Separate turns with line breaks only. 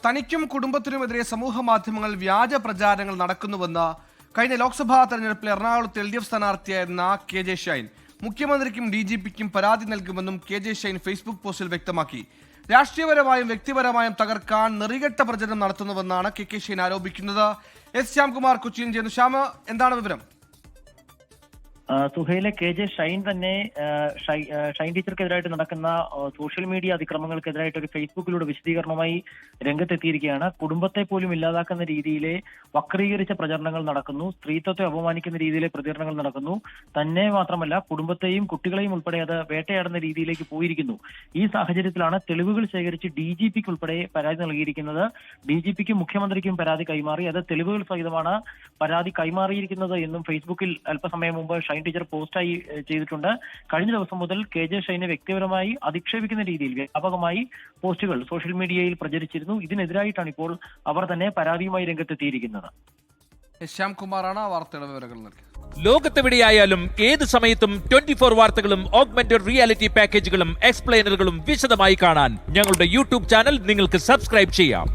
തനിക്കും കുടുംബത്തിനുമെതിരെ സമൂഹ മാധ്യമങ്ങൾ വ്യാജ പ്രചാരണങ്ങൾ നടക്കുന്നുവെന്ന് കഴിഞ്ഞ ലോക്സഭാ തെരഞ്ഞെടുപ്പിൽ എറണാകുളത്ത് LDF സ്ഥാനാർത്ഥിയായിരുന്ന KJ ഷൈൻ മുഖ്യമന്ത്രിക്കും DGPക്കും പരാതി നൽകുമെന്നും KJ ഷൈൻ ഫേസ്ബുക്ക് പോസ്റ്റിൽ വ്യക്തമാക്കി. രാഷ്ട്രീയപരമായും വ്യക്തിപരമായും തകർക്കാൻ നെറികെട്ട പ്രചരണം നടത്തുന്നുവെന്നാണ് KK ഷൈൻ ആരോപിക്കുന്നത്. ശ്യാംകുമാർ കൊച്ചിയിൽ ചെയ്യുന്നു. ശ്യാം, എന്താണ് വിവരം?
സുഹൈലെ, KJ ഷൈൻ തന്നെ ഷൈൻ ടീച്ചർക്കെതിരായിട്ട് നടക്കുന്ന സോഷ്യൽ മീഡിയ അതിക്രമങ്ങൾക്കെതിരായിട്ട് ഒരു ഫേസ്ബുക്കിലൂടെ വിശദീകരണവുമായി രംഗത്തെത്തിയിരിക്കുകയാണ്. കുടുംബത്തെ പോലും ഇല്ലാതാക്കുന്ന രീതിയിലെ വക്രീകരിച്ച പ്രചരണങ്ങൾ നടക്കുന്നു, സ്ത്രീത്വത്തെ അപമാനിക്കുന്ന രീതിയിലെ പ്രതികരണങ്ങൾ നടക്കുന്നു. തന്നെ മാത്രമല്ല കുടുംബത്തെയും കുട്ടികളെയും ഉൾപ്പെടെ അത് വേട്ടയാടുന്ന രീതിയിലേക്ക് പോയിരിക്കുന്നു. ഈ സാഹചര്യത്തിലാണ് തെളിവുകൾ ശേഖരിച്ച് DGPക്ക് ഉൾപ്പെടെ പരാതി നൽകിയിരിക്കുന്നത്. DGPക്കും മുഖ്യമന്ത്രിക്കും പരാതി കൈമാറി. അത് തെളിവുകൾ സഹിതമാണ് പരാതി കൈമാറിയിരിക്കുന്നത് എന്നും ഫേസ്ബുക്കിൽ അല്പസമയം മുമ്പ് ഷൈൻ ടീച്ചർ പോസ്റ്റായി ചെയ്തിട്ടുണ്ട്. കഴിഞ്ഞ ദിവസം മുതൽ KJ ഷൈനെ വ്യക്തിപരമായി അധിക്ഷേപിക്കുന്ന രീതിയിൽ വ്യാപകമായി പോസ്റ്റുകൾ സോഷ്യൽ മീഡിയയിൽ പ്രചരിച്ചിരുന്നു. ഇതിനെതിരായിട്ടാണ് ഇപ്പോൾ അവർ തന്നെ പരാതിയുമായി രംഗത്തെത്തിയിരിക്കുന്നത്.
ശ്യാംകുമാറാണ് വാർത്തയുടെ വിവരങ്ങൾ നൽകിയത്.
ലോകത്തെവിടെയായാലും ഏത് സമയത്തും 24 വാർത്തകളും ഓഗ്മെന്റഡ് റിയാലിറ്റി പാക്കേജുകളും എക്സ്പ്ലെയിനറുകളും വിശദമായി കാണാൻ ഞങ്ങളുടെ YouTube ചാനൽ നിങ്ങൾക്ക് സബ്സ്ക്രൈബ് ചെയ്യാം.